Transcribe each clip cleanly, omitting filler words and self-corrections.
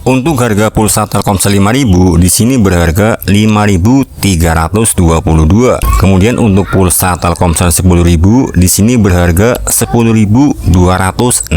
Untuk harga pulsa Telkomsel 5000 di sini berharga 5.322. Kemudian untuk pulsa Telkomsel 10.000 di sini berharga 10.265.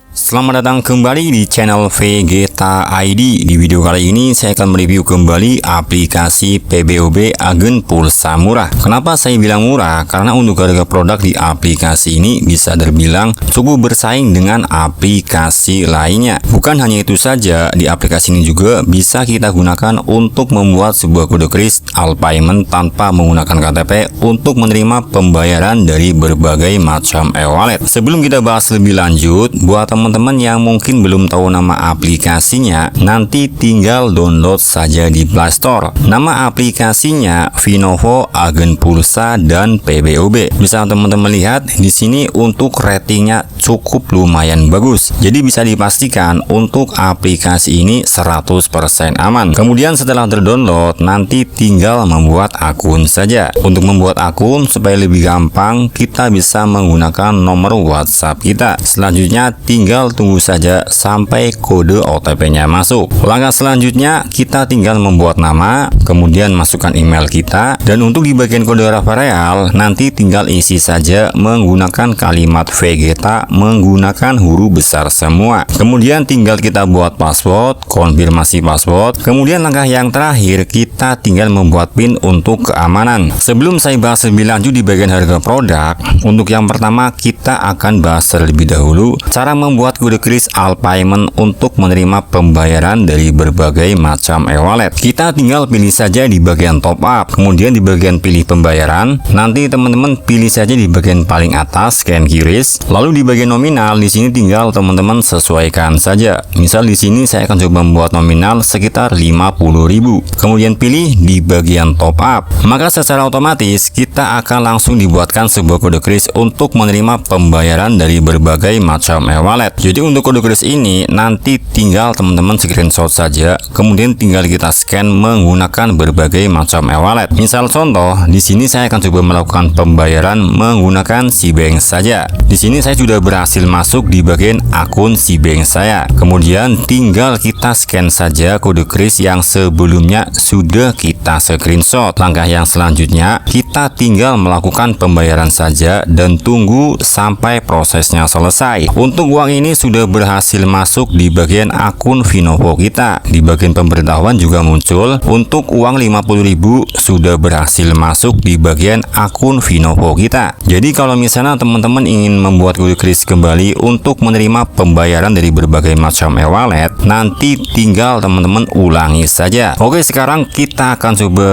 Selamat datang kembali di channel Vegeta ID. Di video kali ini saya akan mereview kembali aplikasi PBOB Agen Pulsa Murah. Kenapa saya bilang murah? Karena untuk harga produk di aplikasi ini bisa terbilang cukup bersaing dengan aplikasi lainnya. Bukan hanya itu saja, di aplikasi ini juga bisa kita gunakan untuk membuat sebuah kode kris all payment tanpa menggunakan KTP untuk menerima pembayaran dari berbagai macam e-wallet. Sebelum kita bahas lebih lanjut, buat teman-teman yang mungkin belum tahu nama aplikasinya, nanti tinggal download saja di Play Store. Nama aplikasinya Vinovo Agen Pulsa dan PBOB. Bisa teman-teman lihat di sini untuk ratingnya cukup lumayan bagus. Jadi bisa dipastikan untuk aplikasi ini 100% aman. Kemudian setelah terdownload, nanti tinggal membuat akun saja. Untuk membuat akun supaya lebih gampang, kita bisa menggunakan nomor WhatsApp kita. Selanjutnya tinggal tunggu saja sampai kode OTP-nya masuk. Langkah selanjutnya kita tinggal membuat nama, kemudian masukkan email kita, dan untuk di bagian kode referral nanti tinggal isi saja menggunakan kalimat Vegeta menggunakan huruf besar semua. Kemudian tinggal kita buat password, konfirmasi password. Kemudian langkah yang terakhir kita tinggal membuat PIN untuk keamanan. Sebelum saya bahas lebih lanjut di bagian harga produk, untuk yang pertama kita akan bahas terlebih dahulu cara membuat kode kris all payment untuk menerima pembayaran dari berbagai macam e-wallet. Kita tinggal pilih saja di bagian top up, kemudian di bagian pilih pembayaran, nanti teman-teman pilih saja di bagian paling atas scan QRIS, lalu di bagian nominal di sini tinggal teman-teman sesuaikan saja. Misal di sini saya akan coba membuat nominal sekitar 50.000. Kemudian pilih di bagian top up. Maka secara otomatis kita akan langsung dibuatkan sebuah kode kris untuk menerima pembayaran dari berbagai macam e-wallet. Jadi untuk kode kris ini nanti tinggal teman-teman screenshot saja, kemudian tinggal kita scan menggunakan berbagai macam e-wallet. Misal contoh, di sini saya akan coba melakukan pembayaran menggunakan Cbank saja. Di sini saya sudah berhasil masuk di bagian akun Cbank saya. Kemudian tinggal kita scan saja kode kris yang sebelumnya sudah kita screenshot. Langkah yang selanjutnya kita tinggal melakukan pembayaran saja dan tunggu sampai prosesnya selesai. Untuk uang ini sudah berhasil masuk di bagian akun Vinovo kita. Di bagian pemberitahuan juga muncul untuk uang 50.000 sudah berhasil masuk di bagian akun Vinovo kita. Jadi kalau misalnya teman-teman ingin membuat kode kris kembali untuk menerima pembayaran dari berbagai macam e-wallet, nanti tinggal teman-teman ulangi saja. Oke, sekarang kita akan coba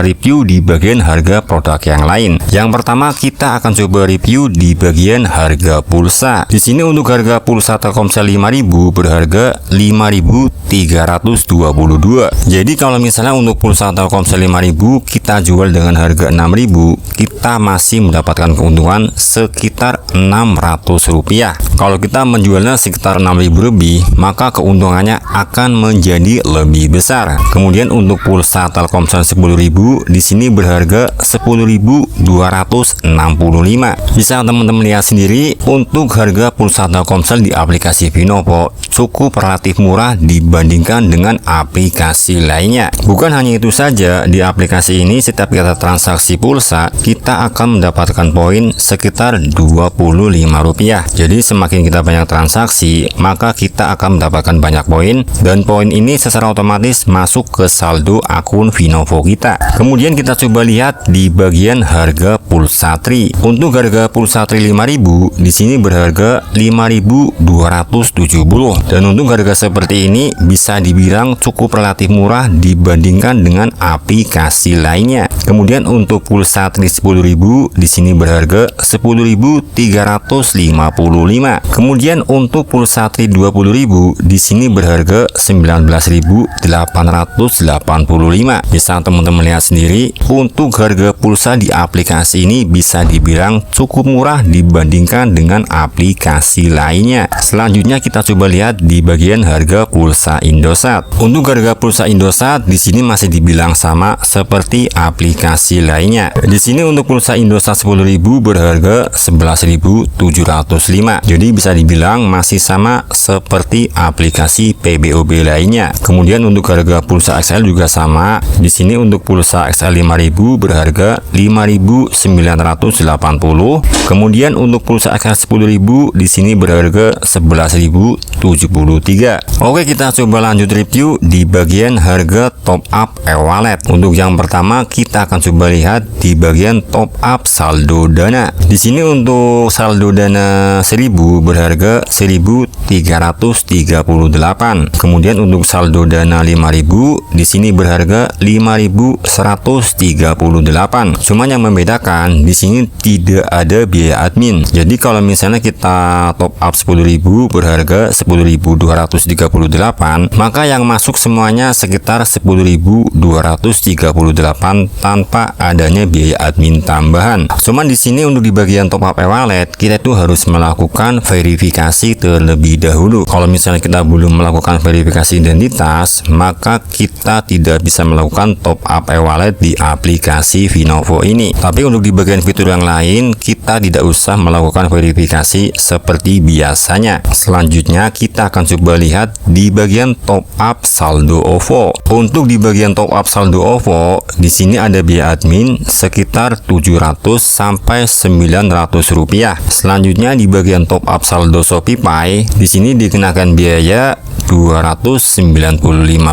review di bagian harga produk yang lain. Yang pertama kita akan coba review di bagian harga pulsa. Di sini untuk harga pulsa Telkomsel 5000 berharga 5.322. Jadi kalau misalnya untuk pulsa Telkomsel 5000 kita jual dengan harga 6.000, kita masih mendapatkan keuntungan sekitar Rp600. Kalau kita menjualnya sekitar 6.000 lebih, maka keuntungannya akan menjadi lebih besar. Kemudian untuk pulsa Telkomsel 10.000 di sini berharga 10.265. Bisa teman-teman lihat sendiri untuk harga pulsa Telkomsel di aplikasi Vinovo cukup relatif murah dibandingkan dengan aplikasi lainnya. Bukan hanya itu saja, di aplikasi ini setiap kita transaksi pulsa kita akan mendapatkan poin sekitar Rp25. Jadi semakin kita banyak transaksi, maka kita akan mendapatkan banyak poin, dan poin ini secara otomatis masuk ke saldo akun Vinovo kita. Kemudian kita coba lihat di bagian harga pulsa Tri. Untuk harga pulsa Tri 5000 di sini berharga 5.270. Dan untuk harga seperti ini bisa dibilang cukup relatif murah dibandingkan dengan aplikasi lainnya. Kemudian untuk pulsa Tri 10.000 di sini berharga 10.355. Kemudian untuk pulsa Tri 20.000 di sini berharga 19.885. Bisa teman-teman lihat sendiri, untuk harga pulsa di aplikasi ini bisa dibilang cukup murah dibandingkan dengan aplikasi lainnya. lainnya. Selanjutnya kita coba lihat di bagian harga pulsa Indosat. Untuk harga pulsa Indosat di sini masih dibilang sama seperti aplikasi lainnya. Di sini untuk pulsa Indosat 10.000 berharga 11.705. Jadi bisa dibilang masih sama seperti aplikasi PBOB lainnya. Kemudian untuk harga pulsa XL juga sama. Di sini untuk pulsa XL 5.000 berharga 5.980. Kemudian untuk pulsa XL 10.000 di sini berharga 11.073. Oke, kita coba lanjut review di bagian harga top up e-wallet. Untuk yang pertama kita akan coba lihat di bagian top up saldo dana. Di sini untuk saldo dana 1000 berharga 1.338. Kemudian untuk saldo dana 5.000 di sini berharga 5.138. Cuman yang membedakan di sini tidak ada biaya admin. Jadi kalau misalnya kita top up 10.000 berharga 10.238, maka yang masuk semuanya sekitar 10.238 tanpa adanya biaya admin tambahan. Cuman di sini untuk di bagian top up e-wallet kita itu harus melakukan verifikasi terlebih dahulu. Kalau misalnya kita belum melakukan verifikasi identitas, maka kita tidak bisa melakukan top up e-wallet di aplikasi Vinovo ini. Tapi untuk di bagian fitur yang lain kita tidak usah melakukan verifikasi seperti biasanya. Selanjutnya kita akan coba lihat di bagian top up saldo OVO. Untuk di bagian top up saldo OVO di sini ada biaya admin sekitar 700 sampai 900 rupiah. Selanjutnya di bagian top up saldo ShopeePay di sini dikenakan biaya 295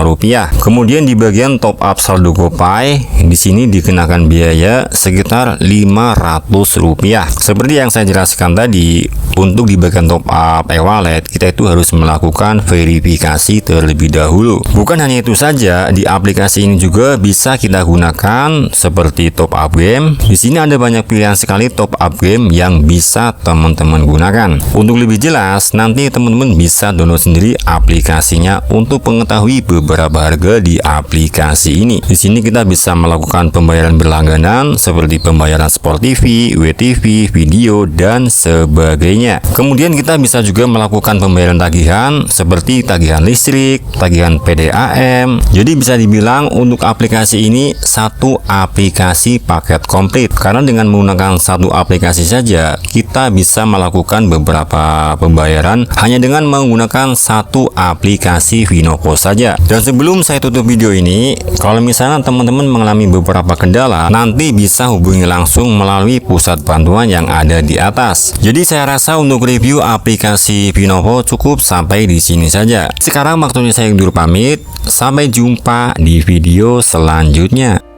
rupiah. Kemudian di bagian top up saldo GoPay di sini dikenakan biaya sekitar 500 rupiah. Seperti yang saya jelaskan tadi, untuk di bagian top up e-wallet kita itu harus melakukan verifikasi terlebih dahulu. Bukan hanya itu saja, di aplikasi ini juga bisa kita gunakan seperti top up game. Di sini ada banyak pilihan sekali top up game yang bisa teman-teman gunakan. Untuk lebih jelas, nanti teman-teman bisa download sendiri aplikasinya untuk mengetahui beberapa harga di aplikasi ini. Di sini kita bisa melakukan pembayaran berlangganan seperti pembayaran Sport TV, WTV, video dan sebagainya. Kemudian kita bisa juga melakukan pembayaran tagihan seperti tagihan listrik, tagihan PDAM. Jadi bisa dibilang untuk aplikasi ini satu aplikasi paket komplit, karena dengan menggunakan satu aplikasi saja kita bisa melakukan beberapa pembayaran hanya dengan menggunakan satu aplikasi Vinovo saja. Dan sebelum saya tutup video ini, kalau misalnya teman-teman mengalami beberapa kendala, nanti bisa hubungi langsung melalui pusat bantuan yang ada di atas. Jadi saya rasa untuk review aplikasi Vinovo cukup sampai di sini saja. Sekarang waktunya saya undur pamit. Sampai jumpa di video selanjutnya.